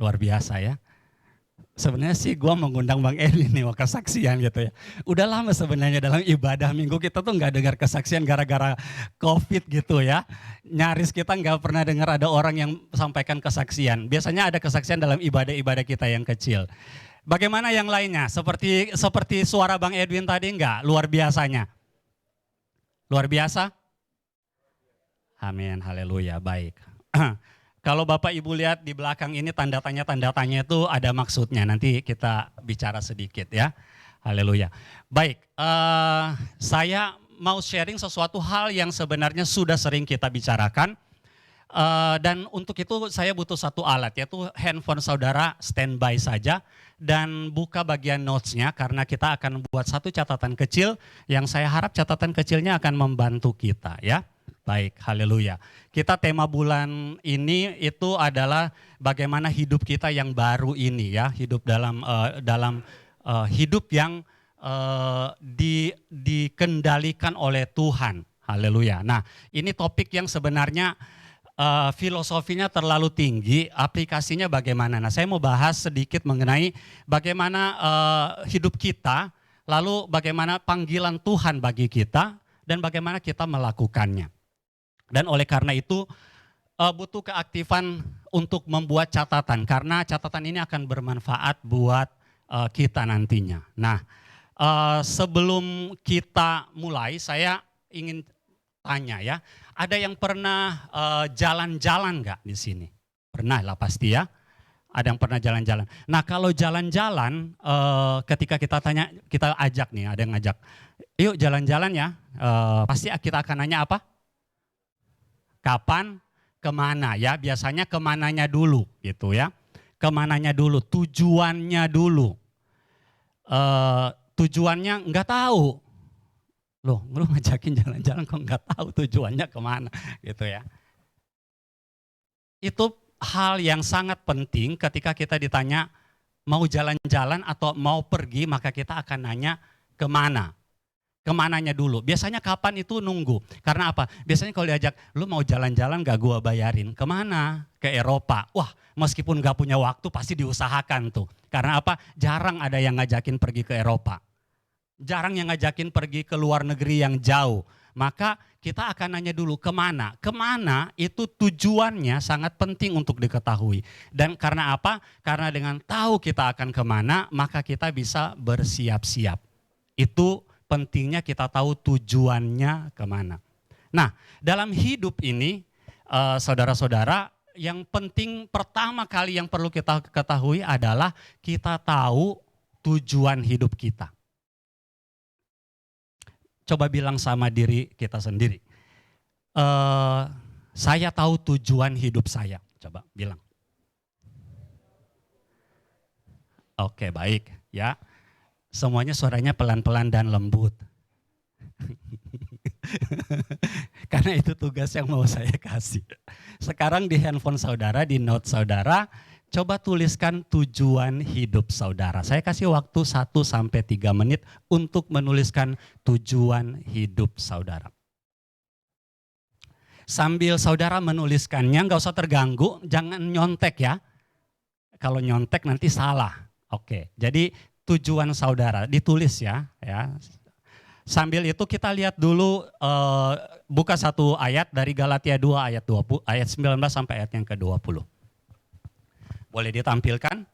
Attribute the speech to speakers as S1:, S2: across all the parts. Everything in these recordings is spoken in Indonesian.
S1: Luar biasa ya. Sebenarnya sih gue mengundang Bang Edwin nih mau kesaksian gitu ya. Udah lama sebenarnya dalam ibadah minggu kita tuh nggak dengar kesaksian gara-gara COVID gitu ya. Nyaris kita nggak pernah dengar ada orang yang sampaikan kesaksian. Biasanya ada kesaksian dalam ibadah-ibadah kita yang kecil. Bagaimana yang lainnya? Seperti suara Bang Edwin tadi enggak? Luar biasanya. Luar biasa? Amin, haleluya, baik. Kalau Bapak Ibu lihat di belakang ini tanda tanya itu ada maksudnya. Nanti kita bicara sedikit ya. Haleluya. Baik, saya mau sharing sesuatu hal yang sebenarnya sudah sering kita bicarakan. Dan untuk itu saya butuh satu alat, yaitu handphone saudara standby saja dan buka bagian notes-nya karena kita akan buat satu catatan kecil yang saya harap catatan kecilnya akan membantu kita ya. Baik, haleluya. Kita tema bulan ini itu adalah bagaimana hidup kita yang baru ini ya, hidup dalam hidup yang dikendalikan oleh Tuhan. Haleluya. Nah, ini topik yang sebenarnya filosofinya terlalu tinggi, aplikasinya bagaimana. Nah, saya mau bahas sedikit mengenai bagaimana hidup kita, lalu bagaimana panggilan Tuhan bagi kita, dan bagaimana kita melakukannya. Dan oleh karena itu butuh keaktifan untuk membuat catatan, karena catatan ini akan bermanfaat buat kita nantinya. Nah, sebelum kita mulai, saya ingin tanya ya, ada yang pernah jalan-jalan nggak di sini? Pernah lah pasti ya, ada yang pernah jalan-jalan. Nah kalau jalan-jalan, ketika kita tanya, kita ajak nih, ada yang ngajak, yuk jalan-jalan ya, pasti kita akan nanya apa? Kapan, kemana ya, biasanya kemananya dulu gitu ya. Kemananya dulu, tujuannya dulu. Tujuannya nggak tahu. Loh, lu ngajakin jalan-jalan kok nggak tahu tujuannya kemana gitu ya. Itu hal yang sangat penting ketika kita ditanya mau jalan-jalan atau mau pergi, maka kita akan nanya kemana. Kemananya dulu. Biasanya kapan itu nunggu. Karena apa? Biasanya kalau diajak, lu mau jalan-jalan gak gua bayarin. Kemana? Ke Eropa. Wah, meskipun gak punya waktu pasti diusahakan tuh. Karena apa? Jarang ada yang ngajakin pergi ke Eropa. Jarang yang ngajakin pergi ke luar negeri yang jauh. Maka kita akan nanya dulu kemana. Kemana itu tujuannya sangat penting untuk diketahui. Dan karena apa? Karena dengan tahu kita akan kemana, maka kita bisa bersiap-siap. Itu pentingnya kita tahu tujuannya kemana. Nah, dalam hidup ini, saudara-saudara, yang penting pertama kali yang perlu kita ketahui adalah kita tahu tujuan hidup kita. Coba bilang sama diri kita sendiri, saya tahu tujuan hidup saya. Coba bilang. Oke, baik ya. Semuanya suaranya pelan-pelan dan lembut. Karena itu tugas yang mau saya kasih. Sekarang di handphone saudara, di note saudara, coba tuliskan tujuan hidup saudara. Saya kasih waktu 1-3 menit untuk menuliskan tujuan hidup saudara. Sambil saudara menuliskannya, nggak usah terganggu, jangan nyontek ya. Kalau nyontek nanti salah. Oke, jadi tujuan saudara ditulis ya. Sambil itu kita lihat dulu, buka satu ayat dari Galatia 2 ayat 20, ayat 19 sampai ayat yang ke-20. Boleh ditampilkan?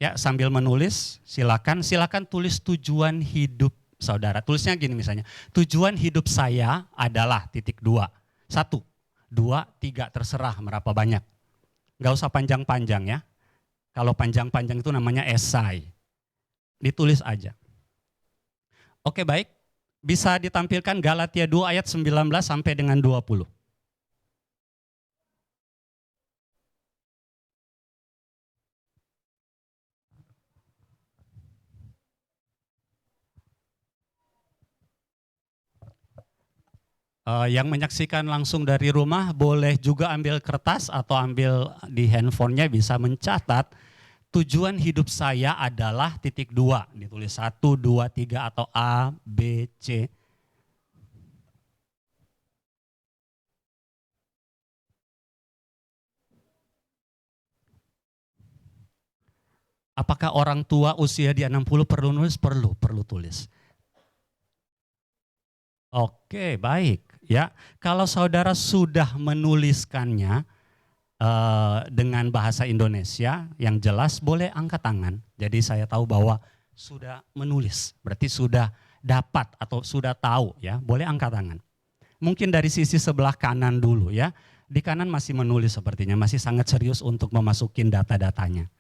S1: Ya, sambil menulis silakan tulis tujuan hidup saudara. Tulisnya gini misalnya, tujuan hidup saya adalah titik 2. 1, 2, 3, terserah berapa banyak. Gak usah panjang-panjang ya. Kalau panjang-panjang itu namanya esai. Ditulis aja. Oke, baik. Bisa ditampilkan Galatia 2 ayat 19 sampai dengan 20. Yang menyaksikan langsung dari rumah boleh juga ambil kertas atau ambil di handphonenya, bisa mencatat tujuan hidup saya adalah titik 2. Ditulis 1, 2, 3 atau A, B, C. Apakah orang tua usia di 60 perlu nulis? Perlu tulis. Oke, baik. Ya, kalau saudara sudah menuliskannya dengan bahasa Indonesia yang jelas, boleh angkat tangan. Jadi saya tahu bahwa sudah menulis, berarti sudah dapat atau sudah tahu ya, boleh angkat tangan. Mungkin dari sisi sebelah kanan dulu ya. Di kanan masih menulis sepertinya, masih sangat serius untuk memasukin data-datanya.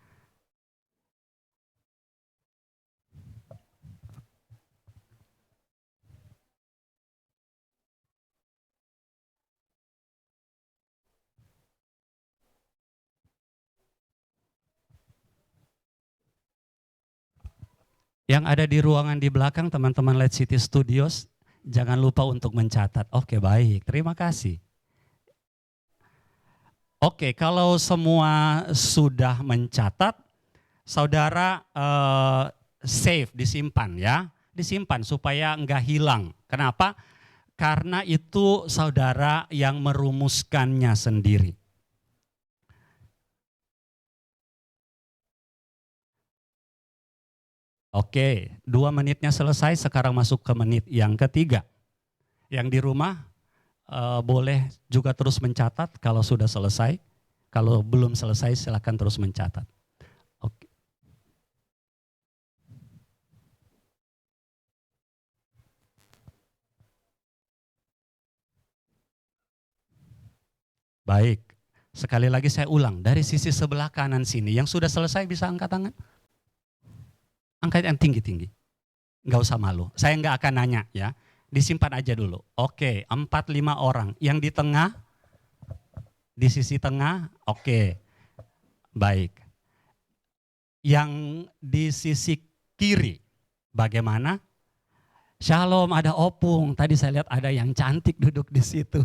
S1: Yang ada di ruangan di belakang teman-teman Light City Studios, jangan lupa untuk mencatat. Oke, baik, terima kasih. Oke, kalau semua sudah mencatat, saudara save, disimpan ya. Disimpan supaya enggak hilang. Kenapa? Karena itu saudara yang merumuskannya sendiri. Oke, 2 menitnya selesai, sekarang masuk ke menit yang ketiga. Yang di rumah boleh juga terus mencatat kalau sudah selesai. Kalau belum selesai silakan terus mencatat. Oke. Baik, sekali lagi saya ulang, dari sisi sebelah kanan sini, yang sudah selesai bisa angkat tangan? Angkat yang tinggi-tinggi, nggak usah malu, saya nggak akan nanya ya, disimpan aja dulu. Oke, 4-5 orang, yang di tengah, di sisi tengah, oke, baik. Yang di sisi kiri, bagaimana? Shalom, ada Opung. Tadi saya lihat ada yang cantik duduk di situ.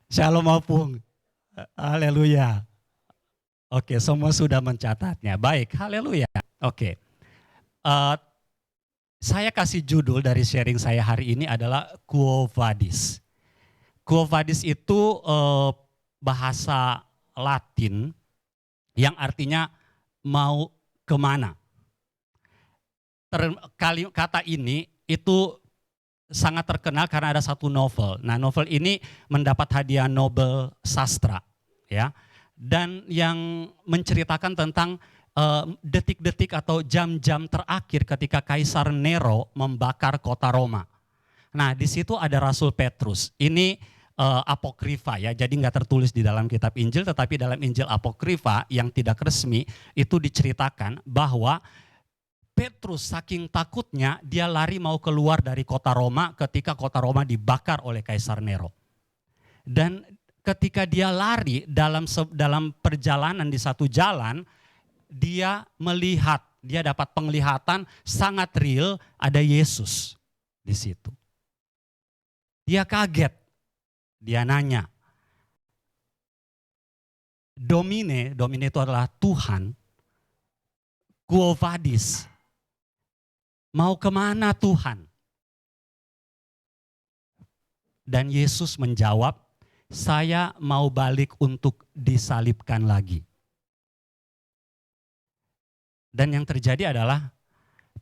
S1: Shalom Opung. Haleluya. Oke, semua sudah mencatatnya. Baik, haleluya. Oke. Saya kasih judul dari sharing saya hari ini adalah Quo Vadis. Quo Vadis itu bahasa Latin yang artinya mau kemana. Kata ini itu sangat terkenal karena ada satu novel. Nah, novel ini mendapat hadiah Nobel sastra, ya. Dan yang menceritakan tentang detik-detik atau jam-jam terakhir ketika Kaisar Nero membakar kota Roma. Nah, di situ ada Rasul Petrus. Ini apokrifa ya, jadi nggak tertulis di dalam kitab Injil, tetapi dalam Injil apokrifa yang tidak resmi itu diceritakan bahwa Petrus saking takutnya dia lari mau keluar dari kota Roma ketika kota Roma dibakar oleh Kaisar Nero. Dan ketika dia lari dalam perjalanan di satu jalan, dia melihat, dia dapat penglihatan sangat real ada Yesus di situ. Dia kaget, dia nanya, Domine itu adalah Tuhan, Quo Vadis, mau kemana Tuhan? Dan Yesus menjawab, saya mau balik untuk disalibkan lagi. Dan yang terjadi adalah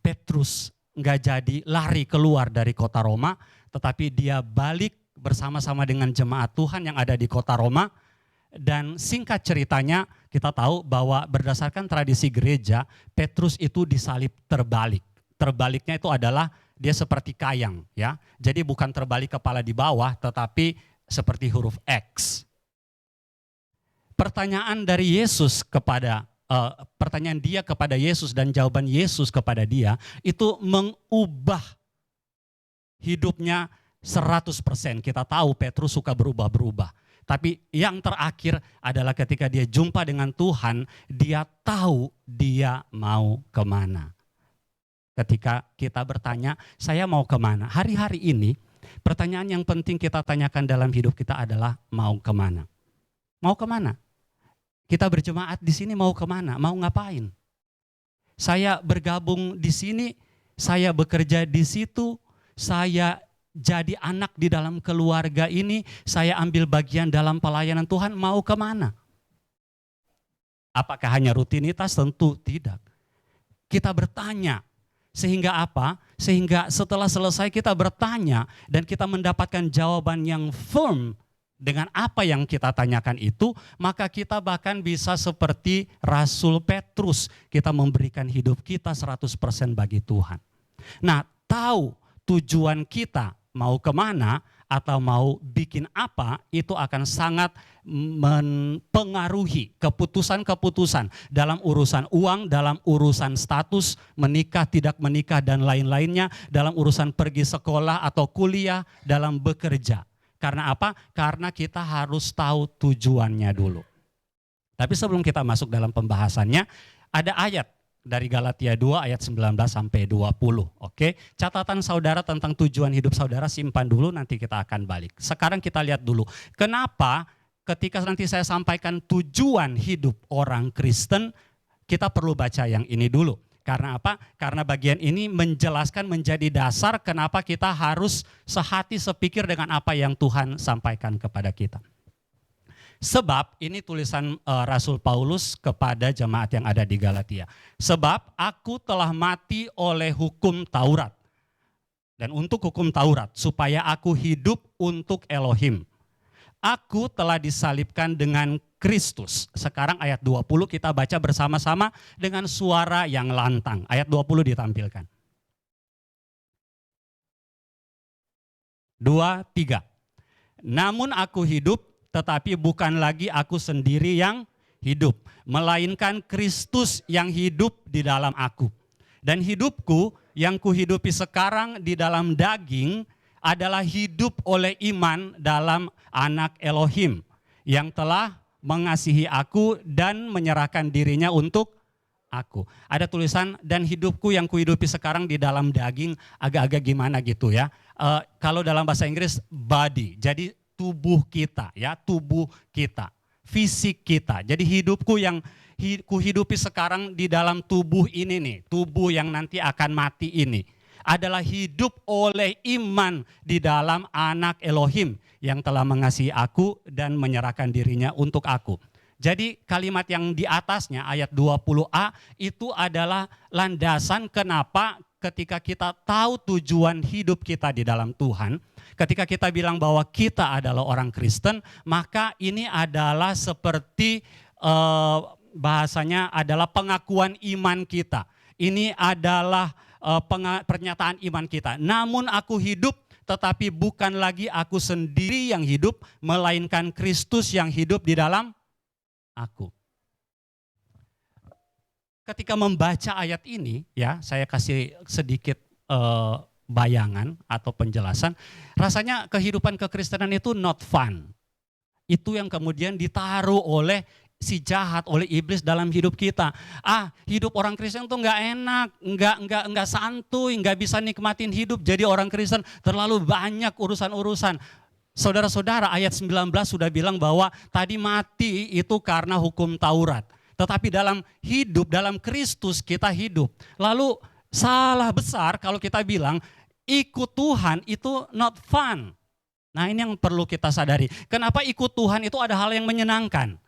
S1: Petrus nggak jadi lari keluar dari kota Roma, tetapi dia balik bersama-sama dengan jemaat Tuhan yang ada di kota Roma. Dan singkat ceritanya kita tahu bahwa berdasarkan tradisi gereja, Petrus itu disalib terbalik. Terbaliknya itu adalah dia seperti kayang ya. Jadi bukan terbalik kepala di bawah tetapi seperti huruf X. Pertanyaan dari Yesus kepada pertanyaan dia kepada Yesus dan jawaban Yesus kepada dia itu mengubah hidupnya 100%. Kita tahu Petrus suka berubah-berubah. Tapi yang terakhir adalah ketika dia jumpa dengan Tuhan, dia tahu dia mau kemana. Ketika kita bertanya, saya mau kemana? Hari-hari ini, pertanyaan yang penting kita tanyakan dalam hidup kita adalah mau kemana? Mau kemana? Kita berjemaat di sini mau kemana? Mau ngapain? Saya bergabung di sini, saya bekerja di situ, saya jadi anak di dalam keluarga ini, saya ambil bagian dalam pelayanan Tuhan, mau kemana? Apakah hanya rutinitas? Tentu tidak. Kita bertanya. Sehingga apa? Sehingga setelah selesai kita bertanya dan kita mendapatkan jawaban yang firm dengan apa yang kita tanyakan itu, maka kita bahkan bisa seperti Rasul Petrus, kita memberikan hidup kita 100% bagi Tuhan. Nah, tahu tujuan kita mau kemana atau mau bikin apa, itu akan sangat mempengaruhi keputusan-keputusan dalam urusan uang, dalam urusan status, menikah, tidak menikah, dan lain-lainnya, dalam urusan pergi sekolah atau kuliah, dalam bekerja. Karena apa? Karena kita harus tahu tujuannya dulu. Tapi sebelum kita masuk dalam pembahasannya, ada ayat dari Galatia 2 ayat 19 sampai 20. Oke, catatan saudara tentang tujuan hidup saudara simpan dulu, nanti kita akan balik. Sekarang kita lihat dulu, kenapa ketika nanti saya sampaikan tujuan hidup orang Kristen, kita perlu baca yang ini dulu. Karena apa? Karena bagian ini menjelaskan, menjadi dasar kenapa kita harus sehati sepikir dengan apa yang Tuhan sampaikan kepada kita. Sebab, ini tulisan Rasul Paulus kepada jemaat yang ada di Galatia. Sebab aku telah mati oleh hukum Taurat. Dan untuk hukum Taurat, supaya aku hidup untuk Elohim. Aku telah disalibkan dengan Kristus. Sekarang ayat 20 kita baca bersama-sama dengan suara yang lantang. Ayat 20 ditampilkan. 2, 3. Namun aku hidup, tetapi bukan lagi aku sendiri yang hidup, melainkan Kristus yang hidup di dalam aku. Dan hidupku yang kuhidupi sekarang di dalam daging adalah hidup oleh iman dalam Anak Elohim yang telah mengasihi aku dan menyerahkan dirinya untuk aku. Ada tulisan, dan hidupku yang kuhidupi sekarang di dalam daging, agak-agak gimana gitu ya. Kalau dalam bahasa Inggris body, jadi tubuh kita ya, tubuh kita, fisik kita. Jadi hidupku yang kuhidupi sekarang di dalam tubuh ini nih, tubuh yang nanti akan mati ini, adalah hidup oleh iman di dalam Anak Elohim yang telah mengasihi aku dan menyerahkan dirinya untuk aku. Jadi kalimat yang di atasnya ayat 20a itu adalah landasan kenapa ketika kita tahu tujuan hidup kita di dalam Tuhan, ketika kita bilang bahwa kita adalah orang Kristen, maka ini adalah seperti bahasanya adalah pengakuan iman kita. Ini adalah pernyataan iman kita. Namun aku hidup, tetapi bukan lagi aku sendiri yang hidup, melainkan Kristus yang hidup di dalam aku. Ketika membaca ayat ini, ya saya kasih sedikit bayangan atau penjelasan. Rasanya kehidupan kekristenan itu not fun. Itu yang kemudian ditaruh oleh si jahat, oleh iblis dalam hidup kita. Hidup orang Kristen tuh nggak enak, nggak santuy, nggak bisa nikmatin hidup. Jadi orang Kristen terlalu banyak urusan-urusan. Saudara-saudara, ayat 19 sudah bilang bahwa tadi mati itu karena hukum Taurat. Tetapi dalam hidup, dalam Kristus kita hidup. Lalu salah besar kalau kita bilang ikut Tuhan itu not fun. Nah ini yang perlu kita sadari. Kenapa ikut Tuhan itu ada hal yang menyenangkan?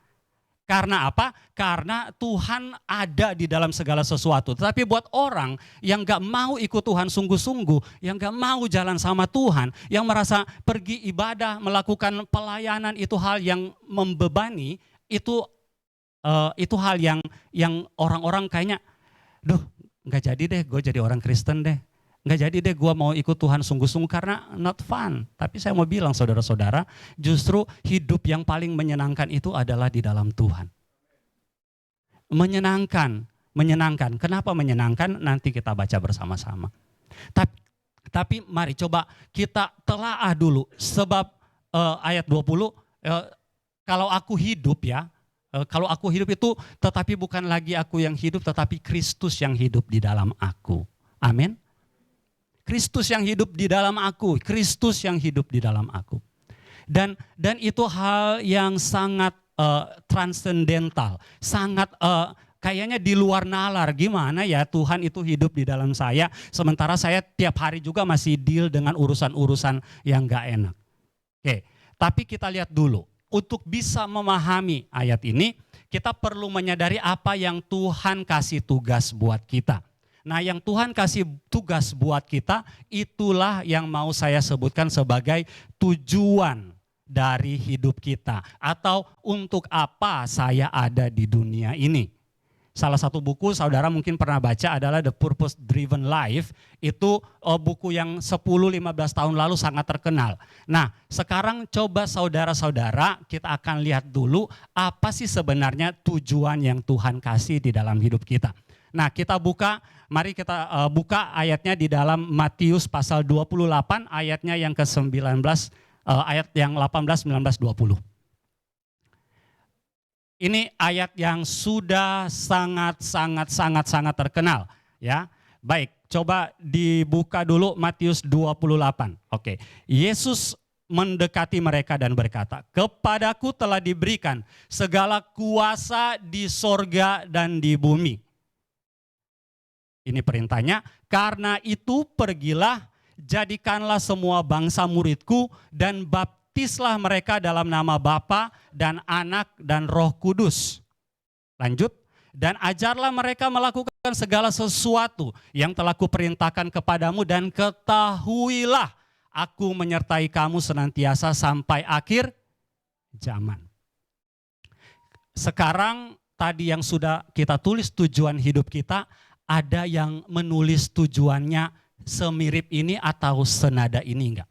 S1: Karena apa? Karena Tuhan ada di dalam segala sesuatu. Tetapi buat orang yang gak mau ikut Tuhan sungguh-sungguh, yang gak mau jalan sama Tuhan, yang merasa pergi ibadah, melakukan pelayanan itu hal yang membebani, itu hal yang orang-orang kayaknya, gak jadi deh gue jadi orang Kristen deh. Gak jadi deh gue mau ikut Tuhan sungguh-sungguh karena not fun. Tapi saya mau bilang saudara-saudara, justru hidup yang paling menyenangkan itu adalah di dalam Tuhan. Menyenangkan. Kenapa menyenangkan? Nanti kita baca bersama-sama. Tapi mari coba kita telaah dulu. Sebab ayat 20, kalau aku hidup ya, kalau aku hidup itu tetapi bukan lagi aku yang hidup, tetapi Kristus yang hidup di dalam aku. Amin. Kristus yang hidup di dalam aku, Kristus yang hidup di dalam aku. Dan itu hal yang sangat transendental, sangat kayaknya di luar nalar. Gimana ya Tuhan itu hidup di dalam saya, sementara saya tiap hari juga masih deal dengan urusan-urusan yang gak enak. Oke, tapi kita lihat dulu. Untuk bisa memahami ayat ini, kita perlu menyadari apa yang Tuhan kasih tugas buat kita. Nah, yang Tuhan kasih tugas buat kita, itulah yang mau saya sebutkan sebagai tujuan dari hidup kita. Atau untuk apa saya ada di dunia ini. Salah satu buku saudara mungkin pernah baca adalah The Purpose Driven Life. Itu buku yang 10-15 tahun lalu sangat terkenal. Nah, sekarang coba saudara-saudara kita akan lihat dulu apa sih sebenarnya tujuan yang Tuhan kasih di dalam hidup kita. Nah, mari kita buka ayatnya di dalam Matius pasal 28 ayatnya yang ke-19, ayat yang 18, 19, 20. Ini ayat yang sudah sangat terkenal, ya. Baik, coba dibuka dulu Matius 28. Oke. Yesus mendekati mereka dan berkata, "Kepadaku telah diberikan segala kuasa di sorga dan di bumi." Ini perintahnya, "Karena itu pergilah, jadikanlah semua bangsa muridku dan baptislah mereka dalam nama Bapa dan Anak dan Roh Kudus." Lanjut, "Dan ajarlah mereka melakukan segala sesuatu yang telah kuperintahkan kepadamu, dan ketahuilah aku menyertai kamu senantiasa sampai akhir zaman." Sekarang tadi yang sudah kita tulis tujuan hidup kita, ada yang menulis tujuannya semirip ini atau senada ini enggak?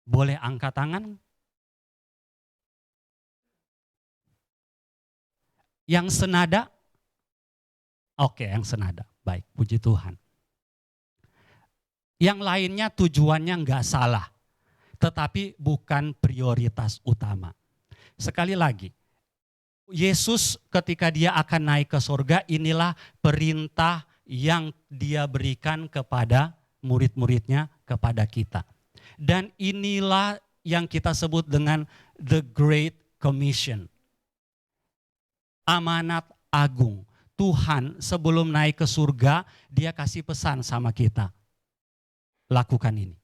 S1: Boleh angkat tangan? Yang senada? Oke, yang senada. Baik, puji Tuhan. Yang lainnya tujuannya enggak salah, tetapi bukan prioritas utama. Sekali lagi, Yesus ketika dia akan naik ke surga, inilah perintah yang dia berikan kepada murid-muridnya, kepada kita. Dan inilah yang kita sebut dengan The Great Commission. Amanat agung. Tuhan sebelum naik ke surga, dia kasih pesan sama kita. Lakukan ini.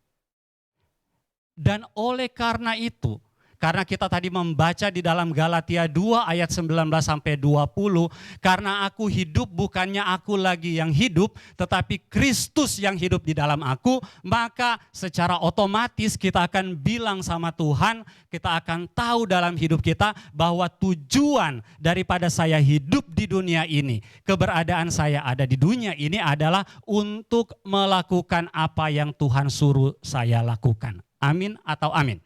S1: Dan oleh karena itu, karena kita tadi membaca di dalam Galatia 2 ayat 19 sampai 20, "Karena aku hidup bukannya aku lagi yang hidup, tetapi Kristus yang hidup di dalam aku," maka secara otomatis kita akan bilang sama Tuhan, kita akan tahu dalam hidup kita bahwa tujuan daripada saya hidup di dunia ini, keberadaan saya ada di dunia ini adalah untuk melakukan apa yang Tuhan suruh saya lakukan. Amin atau amin?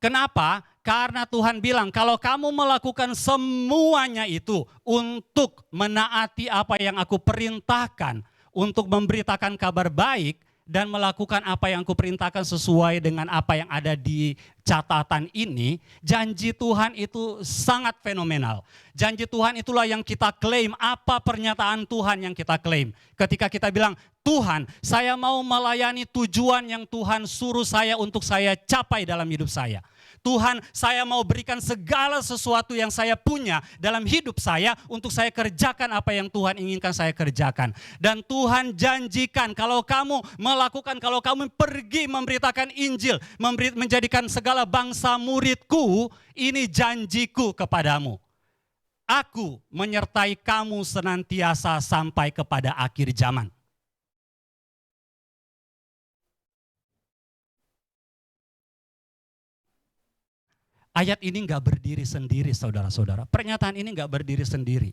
S1: Kenapa? Karena Tuhan bilang kalau kamu melakukan semuanya itu untuk menaati apa yang aku perintahkan, untuk memberitakan kabar baik dan melakukan apa yang aku perintahkan sesuai dengan apa yang ada di catatan ini, janji Tuhan itu sangat fenomenal. Janji Tuhan itulah yang kita klaim. Apa pernyataan Tuhan yang kita klaim? Ketika kita bilang, "Tuhan, saya mau melayani tujuan yang Tuhan suruh saya untuk saya capai dalam hidup saya. Tuhan, saya mau berikan segala sesuatu yang saya punya dalam hidup saya untuk saya kerjakan apa yang Tuhan inginkan saya kerjakan." Dan Tuhan janjikan kalau kamu melakukan, kalau kamu pergi memberitakan Injil, menjadikan segala bangsa muridku, ini janjiku kepadamu. Aku menyertai kamu senantiasa sampai kepada akhir zaman. Ayat ini enggak berdiri sendiri, saudara-saudara. Pernyataan ini enggak berdiri sendiri.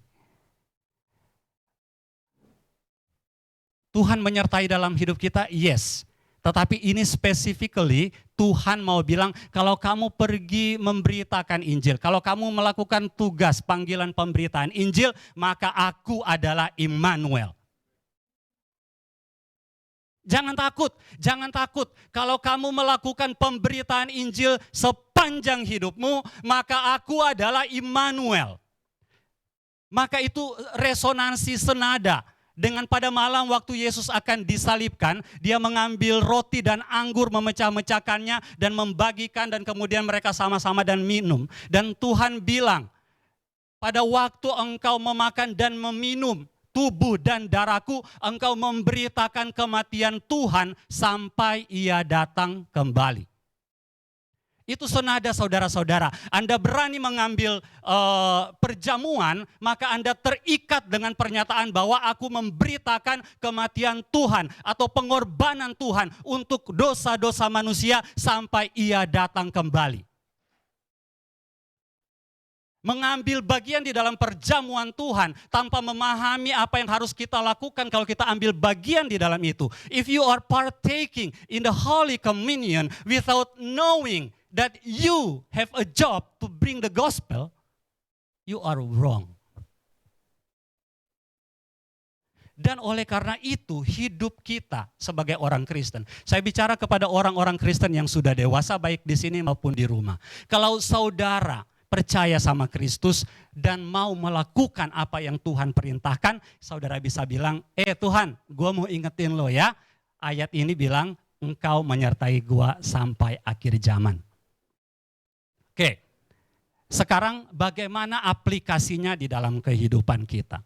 S1: Tuhan menyertai dalam hidup kita, yes. Tetapi ini specifically Tuhan mau bilang kalau kamu pergi memberitakan Injil, kalau kamu melakukan tugas panggilan pemberitaan Injil, maka aku adalah Immanuel. Jangan takut. Kalau kamu melakukan pemberitaan Injil sepanjang hidupmu, maka aku adalah Immanuel. Maka itu resonansi senada dengan pada malam waktu Yesus akan disalibkan, dia mengambil roti dan anggur, memecah-mecahkannya dan membagikan, dan kemudian mereka sama-sama dan minum. Dan Tuhan bilang, pada waktu engkau memakan dan meminum tubuh dan darahku, engkau memberitakan kematian Tuhan sampai ia datang kembali. Itu senada saudara-saudara. Anda berani mengambil perjamuan, maka Anda terikat dengan pernyataan bahwa aku memberitakan kematian Tuhan atau pengorbanan Tuhan untuk dosa-dosa manusia sampai Ia datang kembali. Mengambil bagian di dalam perjamuan Tuhan tanpa memahami apa yang harus kita lakukan kalau kita ambil bagian di dalam itu. If you are partaking in the Holy Communion without knowing that you have a job to bring the gospel, you are wrong. Dan oleh karena itu hidup kita sebagai orang Kristen. Saya bicara kepada orang-orang Kristen yang sudah dewasa baik di sini maupun di rumah. Kalau saudara percaya sama Kristus dan mau melakukan apa yang Tuhan perintahkan, saudara bisa bilang, Tuhan, gue mau ingetin lo ya, ayat ini bilang, engkau menyertai gue sampai akhir zaman. Oke, sekarang bagaimana aplikasinya di dalam kehidupan kita?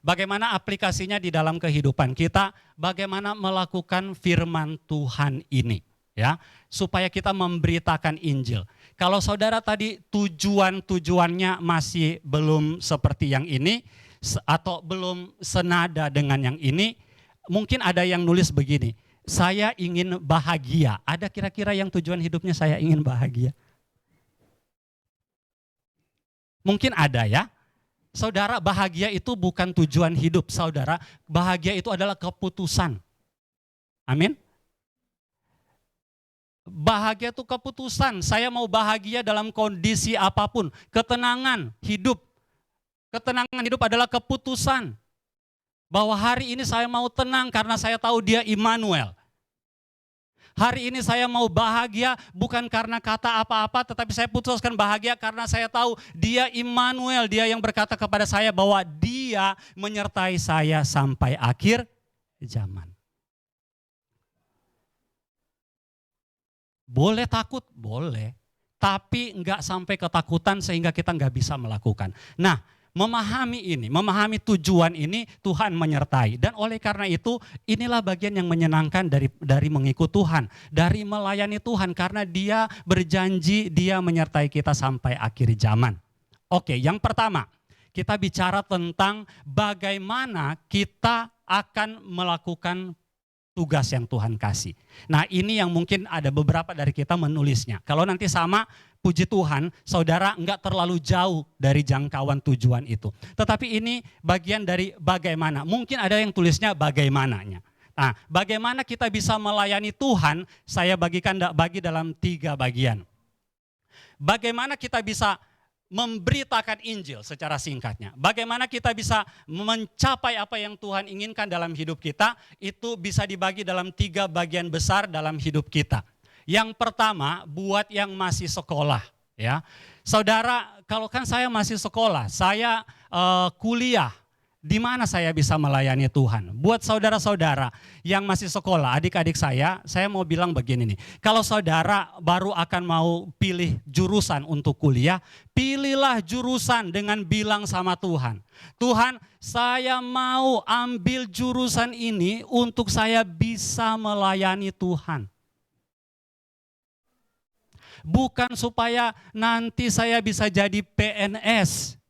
S1: Bagaimana aplikasinya di dalam kehidupan kita? Bagaimana melakukan firman Tuhan ini? Ya, supaya kita memberitakan Injil. Kalau saudara tadi tujuannya masih belum seperti yang ini atau belum senada dengan yang ini, mungkin ada yang nulis begini, saya ingin bahagia. Ada kira-kira yang tujuan hidupnya saya ingin bahagia? Mungkin ada ya. Saudara, bahagia itu bukan tujuan hidup saudara, bahagia itu adalah keputusan. Amin. Bahagia itu keputusan, saya mau bahagia dalam kondisi apapun. Ketenangan hidup adalah keputusan. Bahwa hari ini saya mau tenang karena saya tahu Dia Immanuel. Hari ini saya mau bahagia bukan karena kata apa-apa, tetapi saya putuskan bahagia karena saya tahu Dia Immanuel, Dia yang berkata kepada saya bahwa Dia menyertai saya sampai akhir zaman. Boleh takut? Boleh. Tapi enggak sampai ketakutan sehingga kita enggak bisa melakukan. Nah, memahami tujuan ini Tuhan menyertai. Dan oleh karena itu inilah bagian yang menyenangkan dari mengikut Tuhan. Dari melayani Tuhan karena Dia berjanji Dia menyertai kita sampai akhir zaman. Oke, yang pertama kita bicara tentang bagaimana kita akan melakukan tugas yang Tuhan kasih. Nah ini yang mungkin ada beberapa dari kita menulisnya. Kalau nanti sama, puji Tuhan, saudara enggak terlalu jauh dari jangkauan tujuan itu. Tetapi ini bagian dari bagaimana. Mungkin ada yang tulisnya bagaimananya. Nah bagaimana kita bisa melayani Tuhan, saya bagi dalam 3 bagian. Bagaimana kita bisa memberitakan Injil secara singkatnya. Bagaimana kita bisa mencapai apa yang Tuhan inginkan dalam hidup kita, itu bisa dibagi dalam 3 bagian besar dalam hidup kita. Yang pertama, buat yang masih sekolah. Ya, saudara, kalau kan saya masih sekolah, saya kuliah. Di mana saya bisa melayani Tuhan? Buat saudara-saudara yang masih sekolah, adik-adik saya mau bilang begini nih. Kalau saudara baru akan mau pilih jurusan untuk kuliah, pilihlah jurusan dengan bilang sama Tuhan. Tuhan, saya mau ambil jurusan ini untuk saya bisa melayani Tuhan. Bukan supaya nanti saya bisa jadi PNS.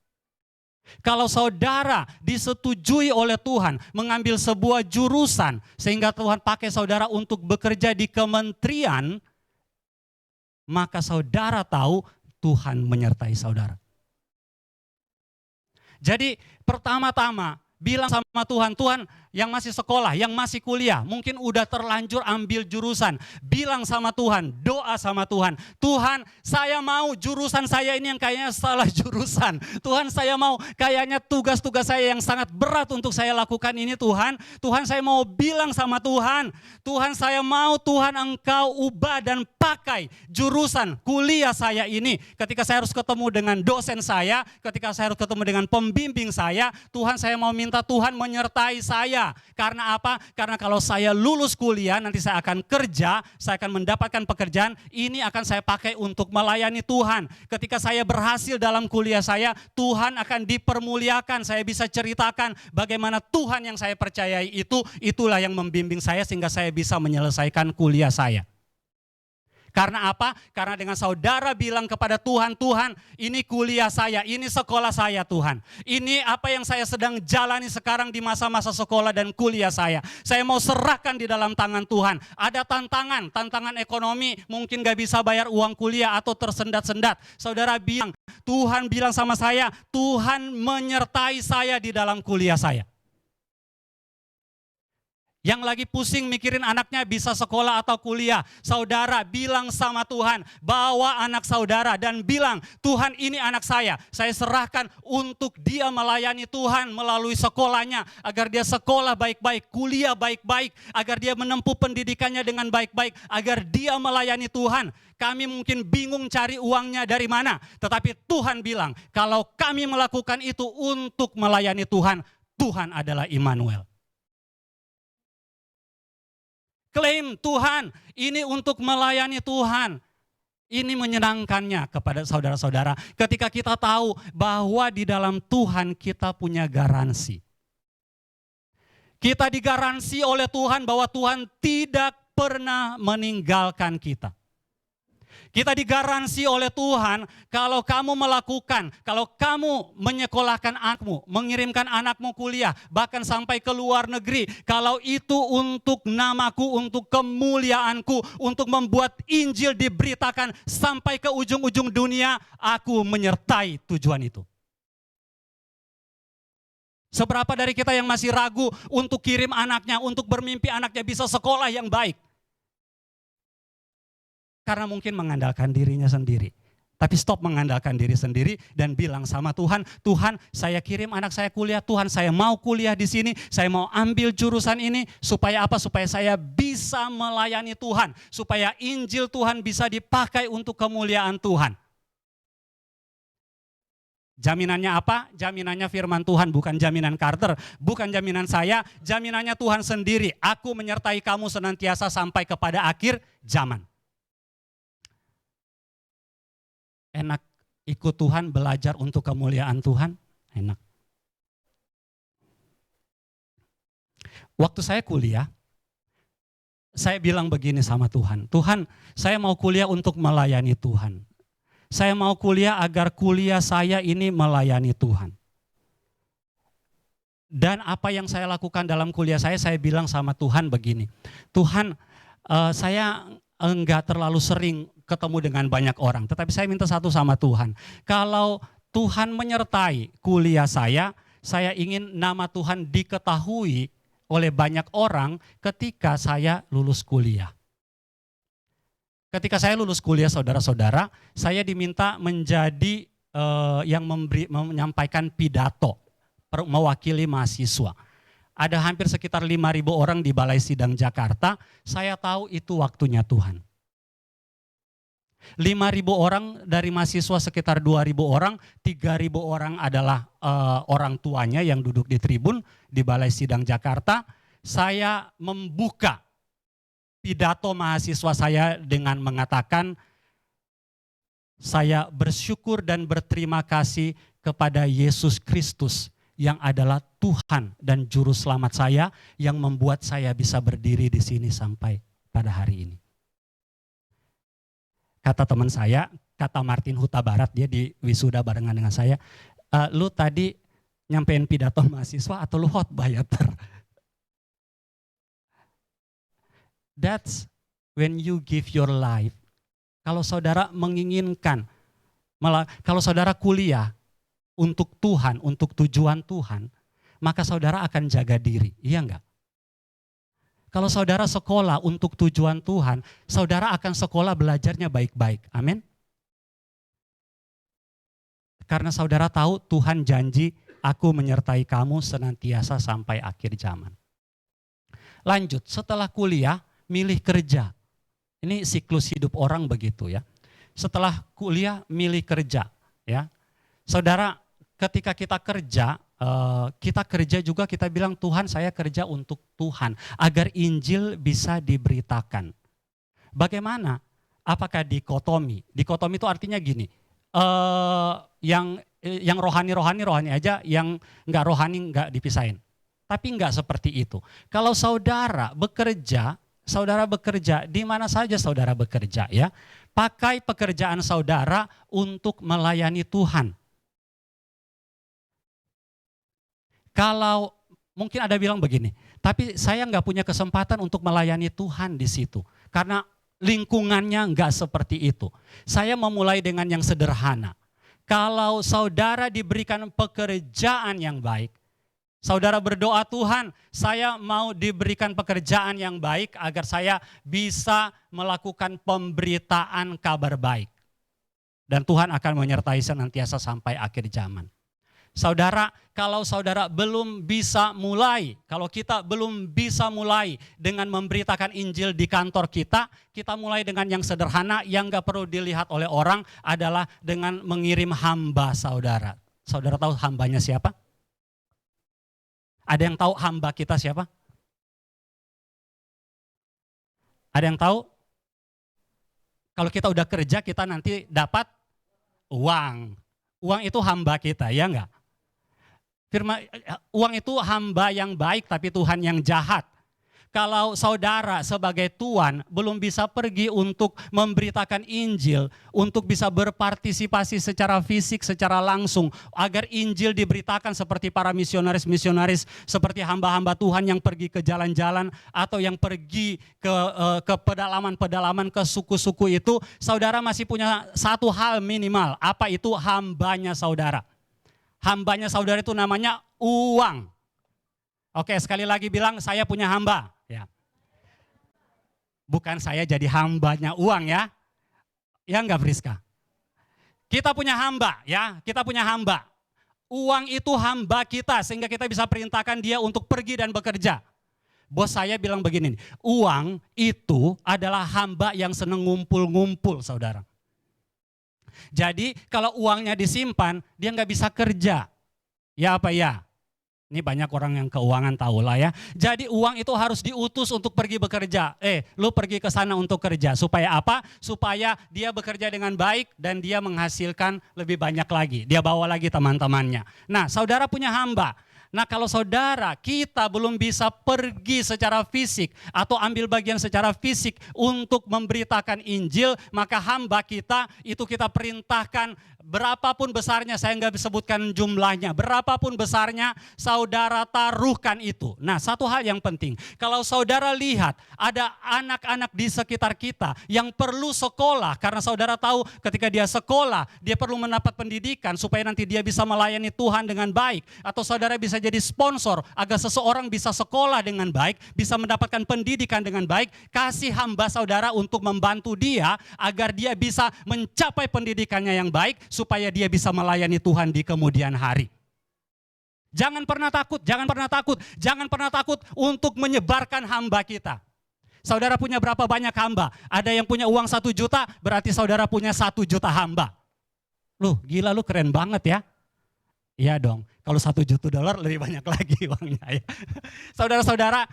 S1: Kalau saudara disetujui oleh Tuhan mengambil sebuah jurusan sehingga Tuhan pakai saudara untuk bekerja di kementerian, maka saudara tahu Tuhan menyertai saudara. Jadi pertama-tama bilang sama Tuhan, Tuhan yang masih sekolah, yang masih kuliah, mungkin udah terlanjur ambil jurusan. Bilang sama Tuhan, doa sama Tuhan. Tuhan, saya mau jurusan saya ini yang kayaknya salah jurusan. Tuhan, saya mau kayaknya tugas-tugas saya yang sangat berat untuk saya lakukan ini Tuhan. Tuhan, saya mau bilang sama Tuhan. Tuhan, saya mau Tuhan Engkau ubah dan pakai jurusan kuliah saya ini. Ketika saya harus ketemu dengan dosen saya, ketika saya harus ketemu dengan pembimbing saya, Tuhan, saya mau minta Tuhan menyertai saya. Karena apa? Karena kalau saya lulus kuliah, nanti saya akan kerja, saya akan mendapatkan pekerjaan, ini akan saya pakai untuk melayani Tuhan. Ketika saya berhasil dalam kuliah saya, Tuhan akan dipermuliakan. Saya bisa ceritakan bagaimana Tuhan yang saya percayai itulah yang membimbing saya sehingga saya bisa menyelesaikan kuliah saya. Karena apa? Karena dengan saudara bilang kepada Tuhan, Tuhan ini kuliah saya, ini sekolah saya Tuhan. Ini apa yang saya sedang jalani sekarang di masa-masa sekolah dan kuliah saya. Saya mau serahkan di dalam tangan Tuhan. Ada tantangan ekonomi, mungkin gak bisa bayar uang kuliah atau tersendat-sendat. Saudara bilang, Tuhan bilang sama saya, Tuhan menyertai saya di dalam kuliah saya. Yang lagi pusing mikirin anaknya bisa sekolah atau kuliah. Saudara bilang sama Tuhan, bawa anak saudara dan bilang, Tuhan ini anak saya serahkan untuk dia melayani Tuhan melalui sekolahnya. Agar dia sekolah baik-baik, kuliah baik-baik, agar dia menempuh pendidikannya dengan baik-baik, agar dia melayani Tuhan. Kami mungkin bingung cari uangnya dari mana. Tetapi Tuhan bilang, kalau kami melakukan itu untuk melayani Tuhan, Tuhan adalah Immanuel. Klaim Tuhan, ini untuk melayani Tuhan. Ini menyenangkannya kepada saudara-saudara ketika kita tahu bahwa di dalam Tuhan kita punya garansi. Kita digaransi oleh Tuhan bahwa Tuhan tidak pernah meninggalkan kita. Kita digaransi oleh Tuhan kalau kamu melakukan, kalau kamu menyekolahkan anakmu, mengirimkan anakmu kuliah, bahkan sampai ke luar negeri. Kalau itu untuk namaku, untuk kemuliaanku, untuk membuat Injil diberitakan sampai ke ujung-ujung dunia, aku menyertai tujuan itu. Seberapa dari kita yang masih ragu untuk kirim anaknya, untuk bermimpi anaknya bisa sekolah yang baik? Karena mungkin mengandalkan dirinya sendiri. Tapi stop mengandalkan diri sendiri dan bilang sama Tuhan, Tuhan saya kirim anak saya kuliah, Tuhan saya mau kuliah di sini, saya mau ambil jurusan ini, supaya apa? Supaya saya bisa melayani Tuhan, supaya Injil Tuhan bisa dipakai untuk kemuliaan Tuhan. Jaminannya apa? Jaminannya firman Tuhan, bukan jaminan Carter, bukan jaminan saya, jaminannya Tuhan sendiri. Aku menyertai kamu senantiasa sampai kepada akhir zaman. Enak ikut Tuhan, belajar untuk kemuliaan Tuhan, enak. Waktu saya kuliah, saya bilang begini sama Tuhan, Tuhan saya mau kuliah untuk melayani Tuhan. Saya mau kuliah agar kuliah saya ini melayani Tuhan. Dan apa yang saya lakukan dalam kuliah saya bilang sama Tuhan begini, Tuhan saya enggak terlalu sering ketemu dengan banyak orang. Tetapi saya minta satu sama Tuhan. Kalau Tuhan menyertai kuliah saya ingin nama Tuhan diketahui oleh banyak orang ketika saya lulus kuliah. Ketika saya lulus kuliah saudara-saudara, saya diminta menjadi yang menyampaikan pidato, mewakili mahasiswa. Ada hampir sekitar 5.000 orang di Balai Sidang Jakarta, saya tahu itu waktunya Tuhan. 5.000 orang dari mahasiswa sekitar 2.000 orang, 3.000 orang adalah orang tuanya yang duduk di tribun di Balai Sidang Jakarta. Saya membuka pidato mahasiswa saya dengan mengatakan, saya bersyukur dan berterima kasih kepada Yesus Kristus yang adalah Tuhan dan Juru Selamat saya yang membuat saya bisa berdiri di sini sampai pada hari ini. Kata teman saya, kata Martin Huta Barat, dia di wisuda barengan dengan saya, lu tadi nyampein pidato mahasiswa atau lu khotbah ya ter? That's when you give your life. Kalau saudara menginginkan, kalau saudara kuliah untuk Tuhan, untuk tujuan Tuhan, maka saudara akan jaga diri, iya enggak? Kalau saudara sekolah untuk tujuan Tuhan, saudara akan sekolah belajarnya baik-baik. Amin. Karena saudara tahu Tuhan janji, aku menyertai kamu senantiasa sampai akhir zaman. Lanjut, setelah kuliah, milih kerja. Ini siklus hidup orang begitu ya. Setelah kuliah, milih kerja. Ya, saudara, ketika kita kerja juga kita bilang, Tuhan saya kerja untuk Tuhan, agar Injil bisa diberitakan. Bagaimana? Apakah dikotomi? Dikotomi itu artinya gini, yang rohani aja, yang enggak rohani enggak dipisahin. Tapi enggak seperti itu. Kalau saudara bekerja saudara bekerja, di mana saja saudara bekerja ya. Pakai pekerjaan saudara untuk melayani Tuhan. Kalau mungkin ada bilang begini, tapi saya nggak punya kesempatan untuk melayani Tuhan di situ. Karena lingkungannya nggak seperti itu. Saya memulai dengan yang sederhana. Kalau saudara diberikan pekerjaan yang baik, saudara berdoa, Tuhan, saya mau diberikan pekerjaan yang baik agar saya bisa melakukan pemberitaan kabar baik. Dan Tuhan akan menyertai senantiasa sampai akhir zaman. Saudara, kalau saudara belum bisa mulai, kalau kita belum bisa mulai dengan memberitakan Injil di kantor kita mulai dengan yang sederhana yang gak perlu dilihat oleh orang adalah dengan mengirim hamba saudara. Saudara tahu hambanya siapa? Ada yang tahu hamba kita siapa? Ada yang tahu? Kalau kita udah kerja kita nanti dapat uang. Uang itu hamba kita, ya enggak? Uang itu hamba yang baik tapi Tuhan yang jahat. Kalau saudara sebagai tuan belum bisa pergi untuk memberitakan Injil, untuk bisa berpartisipasi secara fisik, secara langsung, agar Injil diberitakan seperti para misionaris-misionaris, seperti hamba-hamba Tuhan yang pergi ke jalan-jalan, atau yang pergi ke pedalaman-pedalaman, ke suku-suku itu, saudara masih punya satu hal minimal, apa itu? Hambanya saudara. Hambanya saudara itu namanya uang. Oke, sekali lagi bilang saya punya hamba. Ya. Bukan saya jadi hambanya uang ya. Ya enggak Friska? Kita punya hamba ya, kita punya hamba. Uang itu hamba kita sehingga kita bisa perintahkan dia untuk pergi dan bekerja. Bos saya bilang begini, uang itu adalah hamba yang senang ngumpul-ngumpul saudara. Jadi kalau uangnya disimpan, dia nggak bisa kerja. Ya apa ya? Ini banyak orang yang keuangan tahu lah ya. Jadi uang itu harus diutus untuk pergi bekerja. Lu pergi ke sana untuk kerja. Supaya apa? Supaya dia bekerja dengan baik dan dia menghasilkan lebih banyak lagi. Dia bawa lagi teman-temannya. Nah, saudara punya hamba. Nah, kalau saudara kita belum bisa pergi secara fisik atau ambil bagian secara fisik untuk memberitakan Injil, maka hamba kita itu kita perintahkan berapapun besarnya, saya nggak sebutkan jumlahnya, berapapun besarnya saudara taruhkan itu. Nah, satu hal yang penting, kalau saudara lihat ada anak-anak di sekitar kita yang perlu sekolah, karena saudara tahu ketika dia sekolah, dia perlu mendapat pendidikan supaya nanti dia bisa melayani Tuhan dengan baik, atau saudara bisa jadi sponsor agar seseorang bisa sekolah dengan baik, bisa mendapatkan pendidikan dengan baik, kasih hamba saudara untuk membantu dia agar dia bisa mencapai pendidikannya yang baik supaya dia bisa melayani Tuhan di kemudian hari. Jangan pernah takut, jangan pernah takut, jangan pernah takut untuk menyebarkan hamba kita. Saudara punya berapa banyak hamba? Ada yang punya uang 1 juta, berarti saudara punya 1 juta hamba. Lu gila, lu keren banget ya. Iya dong, kalau 1 juta dolar lebih banyak lagi uangnya ya. Saudara-saudara,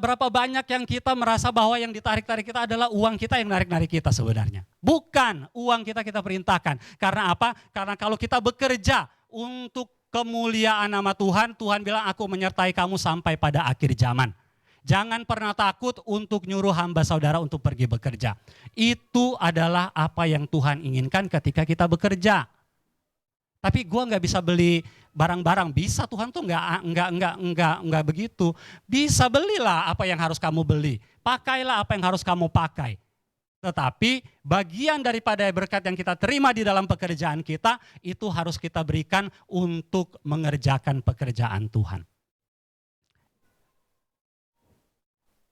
S1: berapa banyak yang kita merasa bahwa yang ditarik-tarik kita adalah uang kita yang narik-narik kita sebenarnya. Bukan, uang kita perintahkan. Karena apa? Karena kalau kita bekerja untuk kemuliaan nama Tuhan, Tuhan bilang aku menyertai kamu sampai pada akhir zaman. Jangan pernah takut untuk nyuruh hamba saudara untuk pergi bekerja. Itu adalah apa yang Tuhan inginkan ketika kita bekerja. Tapi gue nggak bisa beli barang-barang. Bisa, Tuhan tuh nggak begitu. Bisa, belilah apa yang harus kamu beli. Pakailah apa yang harus kamu pakai. Tetapi bagian daripada berkat yang kita terima di dalam pekerjaan kita, itu harus kita berikan untuk mengerjakan pekerjaan Tuhan.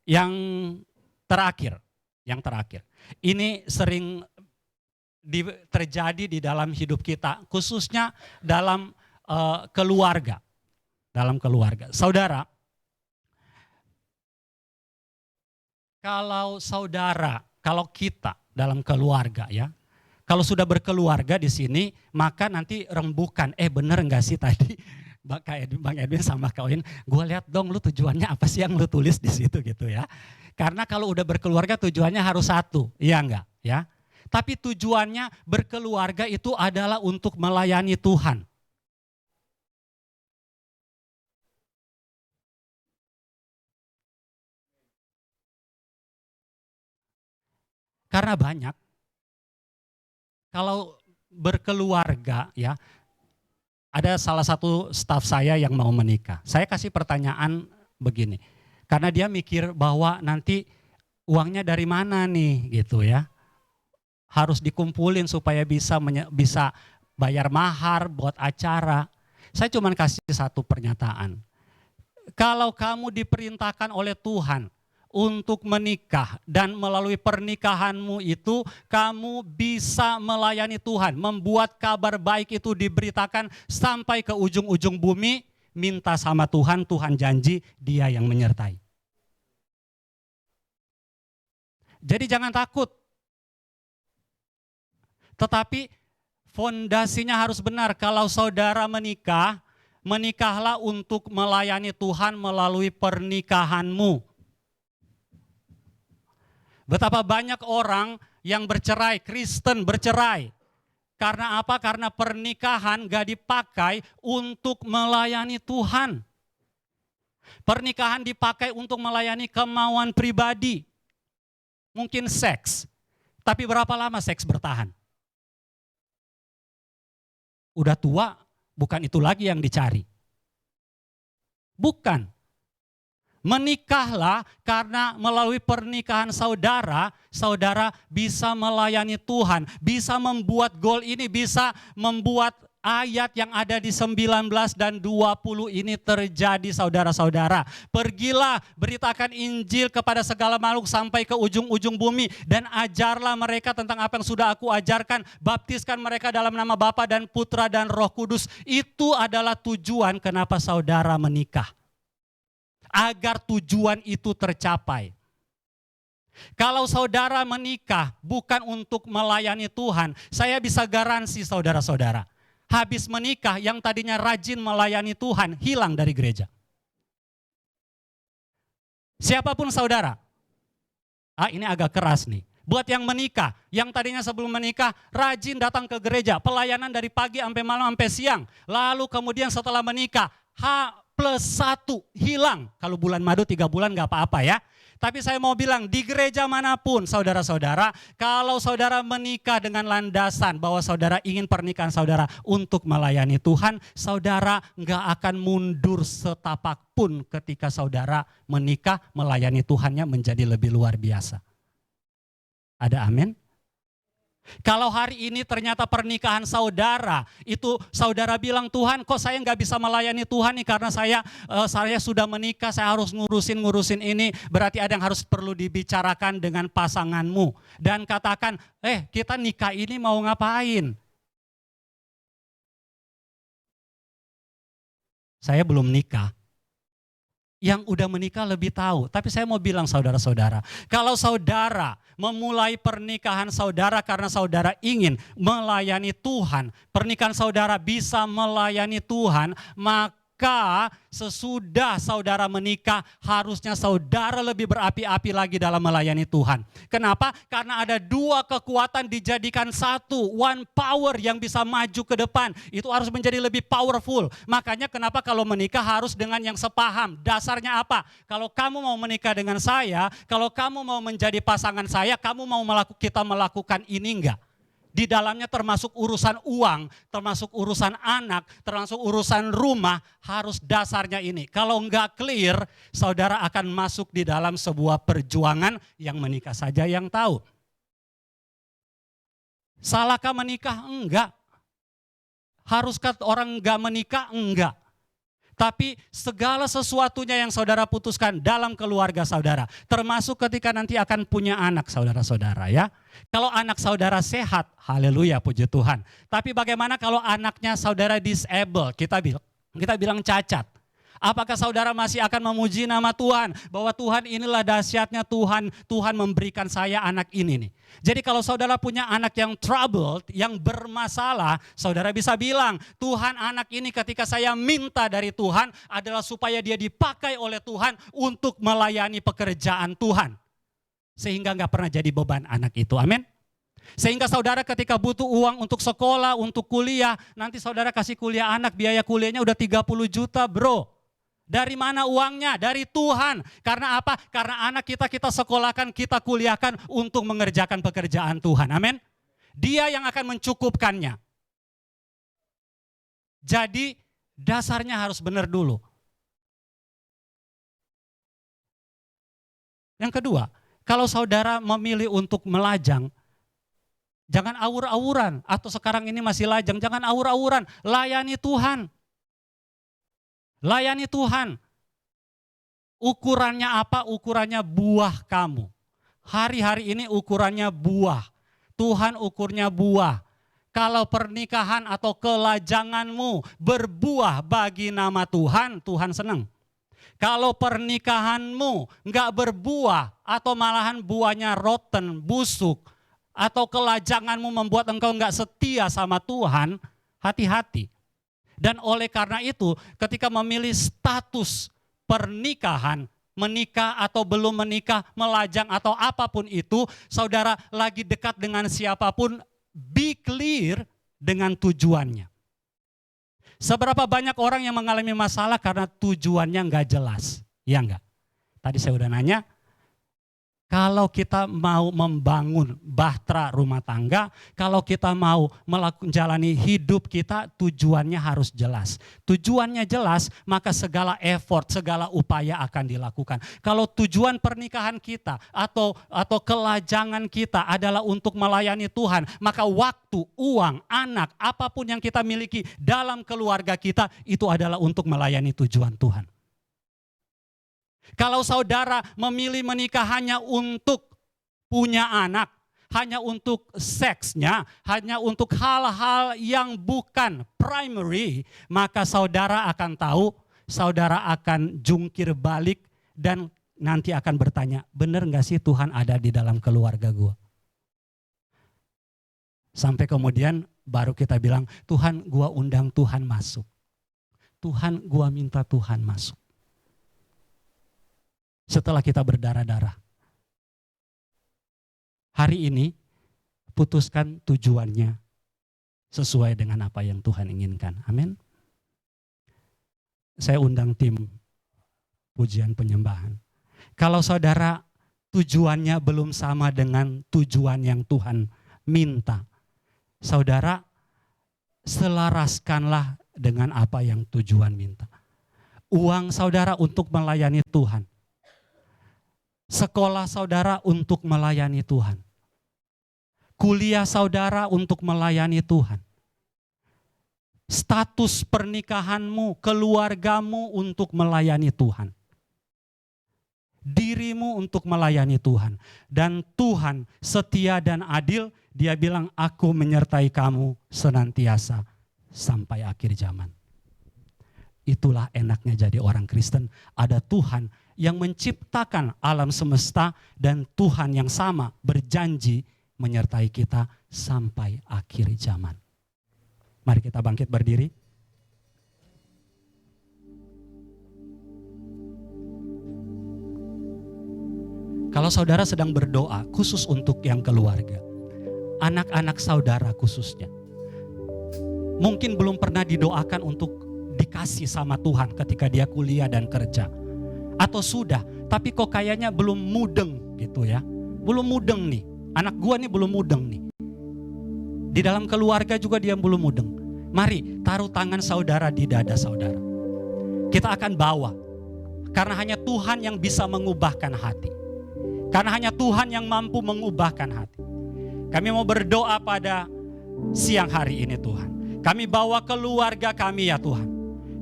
S1: Yang terakhir. Ini sering terjadi di dalam hidup kita, khususnya dalam keluarga. Dalam keluarga. Saudara, kalau kita dalam keluarga ya, kalau sudah berkeluarga di sini, maka nanti rembukan, bener enggak sih tadi Bang Edwin sama Kak Oin, gue lihat dong lu tujuannya apa sih yang lu tulis di situ gitu ya. Karena kalau udah berkeluarga tujuannya harus satu, iya enggak ya. Tapi tujuannya berkeluarga itu adalah untuk melayani Tuhan. Karena banyak, kalau berkeluarga ya, ada salah satu staf saya yang mau menikah. Saya kasih pertanyaan begini, karena dia mikir bahwa nanti uangnya dari mana nih gitu ya. Harus dikumpulin supaya bisa bayar mahar buat acara. Saya cuma kasih satu pernyataan. Kalau kamu diperintahkan oleh Tuhan untuk menikah dan melalui pernikahanmu itu kamu bisa melayani Tuhan, membuat kabar baik itu diberitakan sampai ke ujung-ujung bumi, minta sama Tuhan, Tuhan janji Dia yang menyertai. Jadi jangan takut. Tetapi fondasinya harus benar. Kalau saudara menikah, menikahlah untuk melayani Tuhan melalui pernikahanmu. Betapa banyak orang yang bercerai, Kristen bercerai. Karena apa? Karena pernikahan gak dipakai untuk melayani Tuhan. Pernikahan dipakai untuk melayani kemauan pribadi. Mungkin seks. Tapi berapa lama seks bertahan? Udah tua, bukan itu lagi yang dicari. Bukan. Menikahlah karena melalui pernikahan saudara, saudara bisa melayani Tuhan, bisa membuat goal ini, bisa membuat ayat yang ada di 19 dan 20 ini terjadi saudara-saudara. Pergilah beritakan Injil kepada segala makhluk sampai ke ujung-ujung bumi dan ajarlah mereka tentang apa yang sudah aku ajarkan. Baptiskan mereka dalam nama Bapa dan Putra dan Roh Kudus. Itu adalah tujuan kenapa saudara menikah. Agar tujuan itu tercapai. Kalau saudara menikah bukan untuk melayani Tuhan, saya bisa garansi saudara-saudara, habis menikah yang tadinya rajin melayani Tuhan hilang dari gereja. Siapapun saudara, ini agak keras nih. Buat yang menikah, yang tadinya sebelum menikah rajin datang ke gereja, pelayanan dari pagi sampai malam sampai siang, lalu kemudian setelah menikah +1 hilang. Kalau bulan madu 3 bulan gak apa-apa ya. Tapi saya mau bilang di gereja manapun saudara-saudara, kalau saudara menikah dengan landasan bahwa saudara ingin pernikahan saudara untuk melayani Tuhan, saudara gak akan mundur setapak pun ketika saudara menikah, melayani Tuhannya menjadi lebih luar biasa. Ada amin? Kalau hari ini ternyata pernikahan saudara, itu saudara bilang, Tuhan kok saya nggak bisa melayani Tuhan nih karena saya sudah menikah, saya harus ngurusin ini, berarti ada yang harus perlu dibicarakan dengan pasanganmu. Dan katakan, kita nikah ini mau ngapain? Saya belum nikah. Yang udah menikah lebih tahu. Tapi saya mau bilang saudara-saudara, kalau saudara memulai pernikahan saudara karena saudara ingin melayani Tuhan, pernikahan saudara bisa melayani Tuhan, maka sesudah saudara menikah harusnya saudara lebih berapi-api lagi dalam melayani Tuhan. Kenapa? Karena ada 2 kekuatan dijadikan satu, one power yang bisa maju ke depan. Itu harus menjadi lebih powerful. Makanya kenapa kalau menikah harus dengan yang sepaham. Dasarnya apa? Kalau kamu mau menikah dengan saya, kalau kamu mau menjadi pasangan saya, kamu mau kita melakukan ini enggak? Di dalamnya termasuk urusan uang, termasuk urusan anak, termasuk urusan rumah, harus dasarnya ini. Kalau enggak clear, saudara akan masuk di dalam sebuah perjuangan yang menikah saja yang tahu. Salahkah menikah? Enggak. Haruskah orang enggak menikah? Enggak. Tapi segala sesuatunya yang saudara putuskan dalam keluarga saudara, termasuk ketika nanti akan punya anak saudara-saudara ya. Kalau anak saudara sehat, haleluya puji Tuhan. Tapi bagaimana kalau anaknya saudara disable, kita bilang cacat. Apakah saudara masih akan memuji nama Tuhan? Bahwa Tuhan inilah dahsyatnya Tuhan memberikan saya anak ini nih. Jadi kalau saudara punya anak yang troubled, yang bermasalah, saudara bisa bilang, Tuhan anak ini ketika saya minta dari Tuhan adalah supaya dia dipakai oleh Tuhan untuk melayani pekerjaan Tuhan. Sehingga gak pernah jadi beban anak itu, amin. Sehingga saudara ketika butuh uang untuk sekolah, untuk kuliah, nanti saudara kasih kuliah anak, biaya kuliahnya udah 30 juta bro. Dari mana uangnya? Dari Tuhan. Karena apa? Karena anak kita sekolahkan, kita kuliahkan untuk mengerjakan pekerjaan Tuhan. Amin. Dia yang akan mencukupkannya. Jadi dasarnya harus benar dulu. Yang kedua, kalau saudara memilih untuk melajang, jangan awur-awuran. Atau sekarang ini masih lajang, jangan awur-awuran. Layani Tuhan. Layani Tuhan. Ukurannya apa? Ukurannya buah kamu. Hari-hari ini ukurannya buah. Tuhan ukurnya buah. Kalau pernikahan atau kelajanganmu berbuah bagi nama Tuhan, Tuhan senang. Kalau pernikahanmu nggak berbuah atau malahan buahnya rotten, busuk, atau kelajanganmu membuat engkau nggak setia sama Tuhan, hati-hati. Dan oleh karena itu, ketika memilih status pernikahan, menikah atau belum menikah, melajang atau apapun itu, saudara lagi dekat dengan siapapun, be clear dengan tujuannya. Seberapa banyak orang yang mengalami masalah karena tujuannya nggak jelas, ya enggak? Tadi saya udah nanya, kalau kita mau membangun bahtera rumah tangga, kalau kita mau menjalani hidup kita, tujuannya harus jelas. Tujuannya jelas, maka segala effort, segala upaya akan dilakukan. Kalau tujuan pernikahan kita atau kelajangan kita adalah untuk melayani Tuhan, maka waktu, uang, anak, apapun yang kita miliki dalam keluarga kita, itu adalah untuk melayani tujuan Tuhan. Kalau saudara memilih menikah hanya untuk punya anak, hanya untuk seksnya, hanya untuk hal-hal yang bukan primary, maka saudara akan tahu, saudara akan jungkir balik dan nanti akan bertanya, benar gak sih Tuhan ada di dalam keluarga gue? Sampai kemudian baru kita bilang, Tuhan gue undang Tuhan masuk. Tuhan gue minta Tuhan masuk. Setelah kita berdarah-darah. Hari ini putuskan tujuannya sesuai dengan apa yang Tuhan inginkan. Amin. Saya undang tim pujian penyembahan. Kalau saudara tujuannya belum sama dengan tujuan yang Tuhan minta, saudara selaraskanlah dengan apa yang tujuan minta. Uang saudara untuk melayani Tuhan. Sekolah saudara untuk melayani Tuhan. Kuliah saudara untuk melayani Tuhan. Status pernikahanmu, keluargamu untuk melayani Tuhan. Dirimu untuk melayani Tuhan. Dan Tuhan setia dan adil, Dia bilang, aku menyertai kamu senantiasa sampai akhir zaman. Itulah enaknya jadi orang Kristen. Ada Tuhan yang menciptakan alam semesta dan Tuhan yang sama berjanji menyertai kita sampai akhir zaman. Mari kita bangkit berdiri. Kalau saudara sedang berdoa khusus untuk yang keluarga, anak-anak saudara khususnya, mungkin belum pernah didoakan untuk dikasih sama Tuhan ketika dia kuliah dan kerja. Atau sudah, tapi kok kayaknya belum mudeng gitu ya. Belum mudeng nih, anak gua nih belum mudeng nih. Di dalam keluarga juga dia belum mudeng. Mari taruh tangan saudara di dada saudara. Kita akan bawa, karena hanya Tuhan yang bisa mengubahkan hati. Karena hanya Tuhan yang mampu mengubahkan hati. Kami mau berdoa pada siang hari ini Tuhan. Kami bawa keluarga kami ya Tuhan.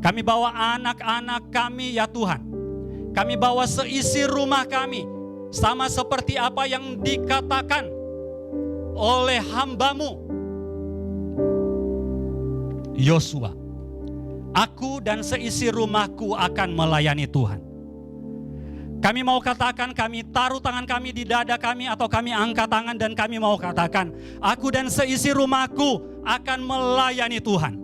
S1: Kami bawa anak-anak kami ya Tuhan. Kami bawa seisi rumah kami. Sama seperti apa yang dikatakan oleh hamba-Mu Yosua. Aku dan seisi rumahku akan melayani Tuhan. Kami mau katakan, kami taruh tangan kami di dada kami atau kami angkat tangan dan kami mau katakan, aku dan seisi rumahku akan melayani Tuhan.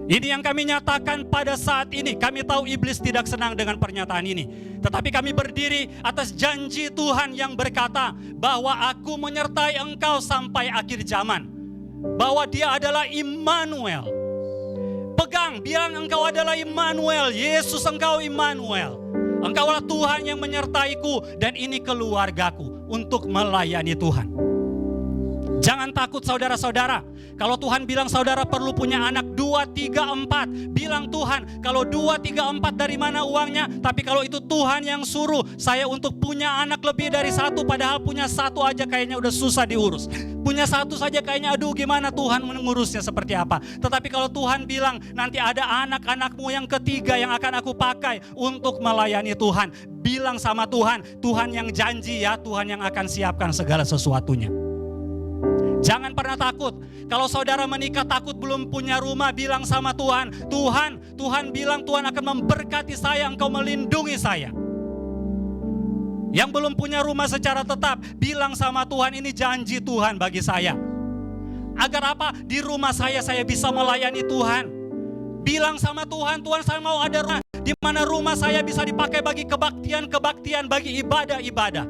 S1: Ini yang kami nyatakan pada saat ini. Kami tahu iblis tidak senang dengan pernyataan ini. Tetapi kami berdiri atas janji Tuhan yang berkata bahwa aku menyertai engkau sampai akhir zaman. Bahwa Dia adalah Immanuel. Pegang, bilang engkau adalah Immanuel. Yesus, engkau Immanuel. Engkaulah Tuhan yang menyertaiku dan ini keluargaku untuk melayani Tuhan. Jangan takut saudara-saudara. Kalau Tuhan bilang saudara perlu punya anak 2, 3, 4. Bilang Tuhan, kalau 2, 3, 4 dari mana uangnya? Tapi kalau itu Tuhan yang suruh saya untuk punya anak lebih dari 1. Padahal punya 1 aja kayaknya udah susah diurus. Punya 1 saja kayaknya aduh gimana Tuhan mengurusnya seperti apa. Tetapi kalau Tuhan bilang nanti ada anak-anakmu yang ketiga yang akan aku pakai untuk melayani Tuhan. Bilang sama Tuhan, Tuhan yang janji ya, Tuhan yang akan siapkan segala sesuatunya. Jangan pernah takut. Kalau saudara menikah takut belum punya rumah, bilang sama Tuhan, Tuhan bilang Tuhan akan memberkati saya, engkau melindungi saya. Yang belum punya rumah secara tetap, bilang sama Tuhan, ini janji Tuhan bagi saya. Agar apa? Di rumah saya bisa melayani Tuhan. Bilang sama Tuhan, Tuhan saya mau ada rumah di mana rumah saya bisa dipakai bagi kebaktian, bagi ibadah-ibadah.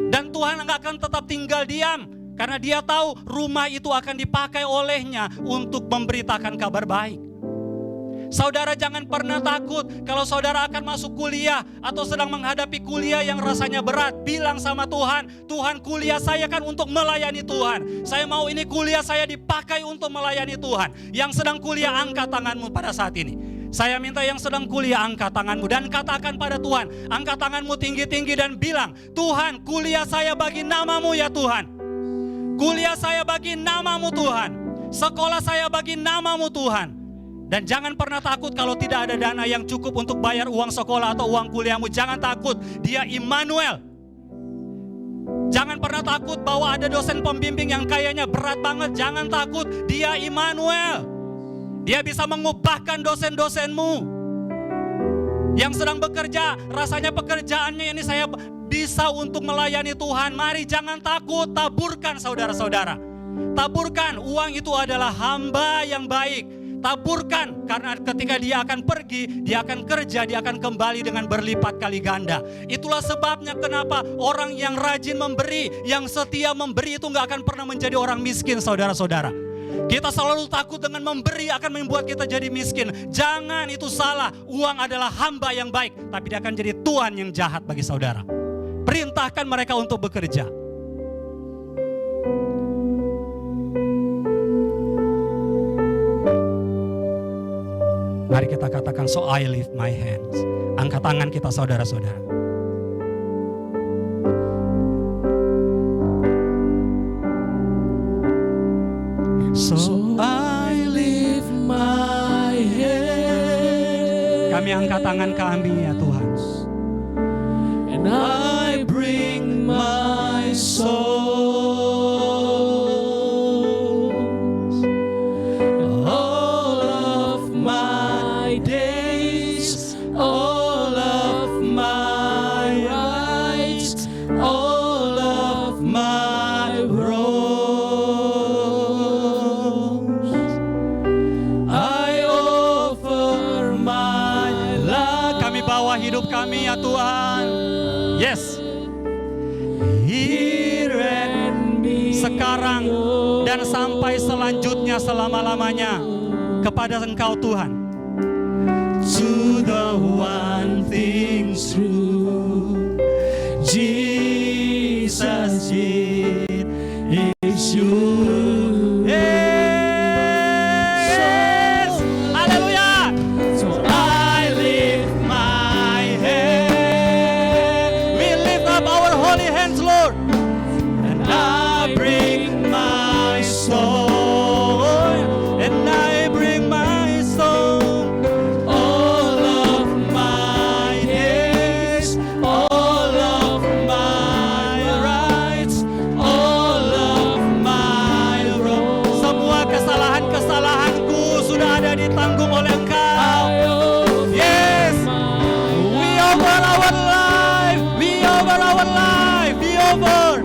S1: Dan Tuhan enggak akan tetap tinggal diam. Karena dia tahu rumah itu akan dipakai olehnya untuk memberitakan kabar baik. Saudara jangan pernah takut kalau saudara akan masuk kuliah atau sedang menghadapi kuliah yang rasanya berat. Bilang sama Tuhan, Tuhan kuliah saya kan untuk melayani Tuhan. Saya mau ini kuliah saya dipakai untuk melayani Tuhan. Yang sedang kuliah angkat tanganmu pada saat ini. Saya minta yang sedang kuliah angkat tanganmu dan katakan pada Tuhan. Angkat tanganmu tinggi-tinggi dan bilang, Tuhan kuliah saya bagi namamu ya Tuhan. Kuliah saya bagi namamu Tuhan. Sekolah saya bagi namamu Tuhan. Dan jangan pernah takut kalau tidak ada dana yang cukup untuk bayar uang sekolah atau uang kuliahmu. Jangan takut, dia Immanuel. Jangan pernah takut bahwa ada dosen pembimbing yang kayaknya berat banget. Jangan takut, dia Immanuel. Dia bisa mengubahkan dosen-dosenmu. Yang sedang bekerja, rasanya pekerjaannya ini saya bisa untuk melayani Tuhan. Mari jangan takut, taburkan saudara-saudara. Taburkan, uang itu adalah hamba yang baik. Taburkan, karena ketika dia akan pergi, dia akan kerja, dia akan kembali dengan berlipat kali ganda. Itulah sebabnya kenapa orang yang rajin memberi, yang setia memberi itu gak akan pernah menjadi orang miskin saudara-saudara. Kita selalu takut dengan memberi akan membuat kita jadi miskin. Jangan, itu salah. Uang adalah hamba yang baik, tapi dia akan jadi Tuhan yang jahat bagi saudara. Perintahkan mereka untuk bekerja. Mari kita katakan, so I lift my hands. Angkat tangan kita saudara-saudara. So I lift my hands. Kami angkat tangan kami ya Tuhan. And I bring my souls, all of my days, all of my rights, all of my wrongs. I offer my life. Kami bawa hidup kami ya Tuhan. Yes. Here and me. Sekarang dan sampai selanjutnya selama-lamanya kepada Engkau Tuhan. To the one thing true, Jesus, it is you. Over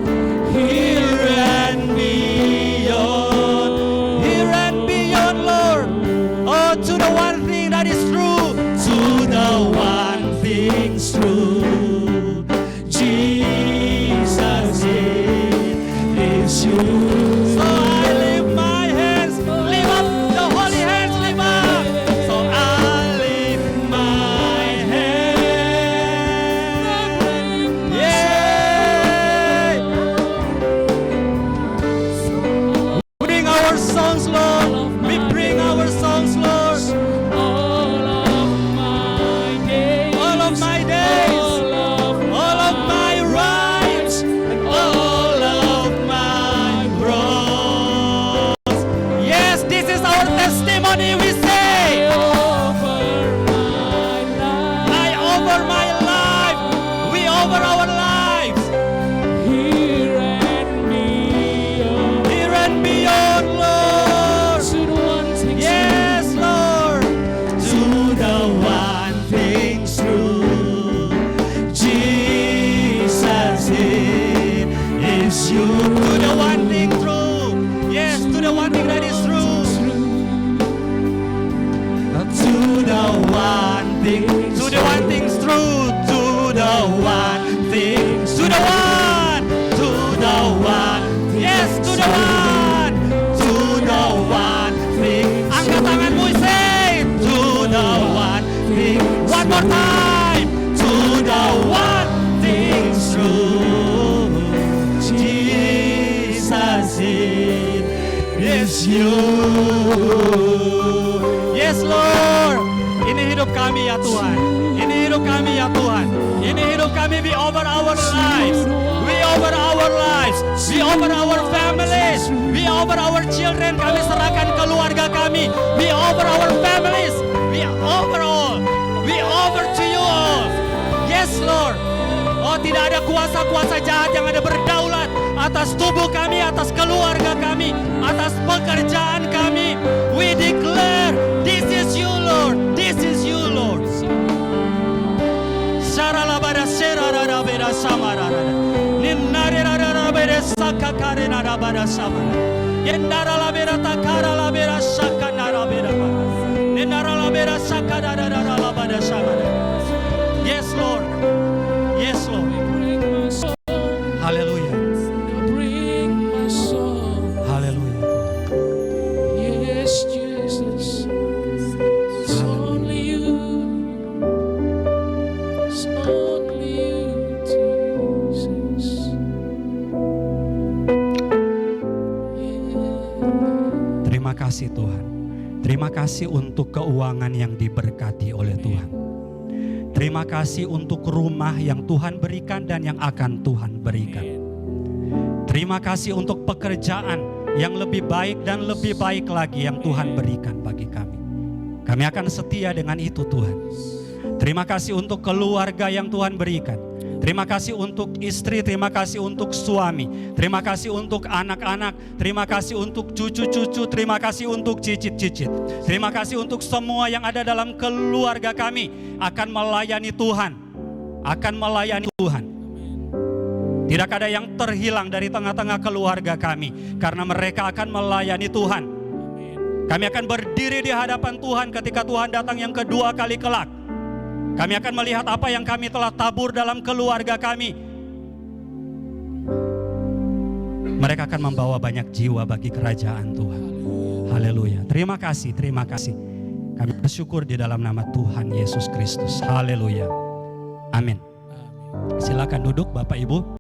S1: you. To the one thing true. Yes, to the one thing that is true. To the one thing. To the one thing's true. To the one thing. To the one. To the one. Yes, to the one. To the one thing. Angkat tanganmu, say. To the one thing. One more time. To the one thing's true. Jesus, it is you. Yes, Lord. Ini hidup kami ya Tuhan. Ini hidup kami ya Tuhan. Ini hidup kami. We over our lives. We over our lives. We over our families. We over our children. Kami serahkan keluarga kami. We over our families. We over all. We over to you all. Yes, Lord. Oh, tidak ada kuasa-kuasa jahat yang ada berdaulat atas tubuh kami, atas keluarga kami, atas pekerjaan kami. We declare, this is you, Lord. This is you, Lord. Saralabada serarabada samarada. Ninararabada sakakarena samara. Yendaralabada takaralabada sakanarabada. Ninaralabada sakanarabada samara. Yes, Lord. Yes, Lord. Hallelujah. Hallelujah.
S2: Yes, Jesus. It's only you. It's only you, Jesus.
S1: Terima kasih Tuhan. Terima kasih untuk keuangan yang diberkati oleh Tuhan. Terima kasih untuk rumah yang Tuhan berikan dan yang akan Tuhan berikan. Terima kasih untuk pekerjaan yang lebih baik dan lebih baik lagi yang Tuhan berikan bagi kami. Kami akan setia dengan itu Tuhan. Terima kasih untuk keluarga yang Tuhan berikan. Terima kasih untuk istri, terima kasih untuk suami, terima kasih untuk anak-anak, terima kasih untuk cucu-cucu, terima kasih untuk cicit-cicit. Terima kasih untuk semua yang ada dalam keluarga kami akan melayani Tuhan, akan melayani Tuhan. Tidak ada yang terhilang dari tengah-tengah keluarga kami karena mereka akan melayani Tuhan. Kami akan berdiri di hadapan Tuhan ketika Tuhan datang yang kedua kali kelak. Kami akan melihat apa yang kami telah tabur dalam keluarga kami. Mereka akan membawa banyak jiwa bagi kerajaan Tuhan. Haleluya. Terima kasih, terima kasih. Kami bersyukur di dalam nama Tuhan Yesus Kristus. Haleluya. Amin. Silakan duduk Bapak Ibu.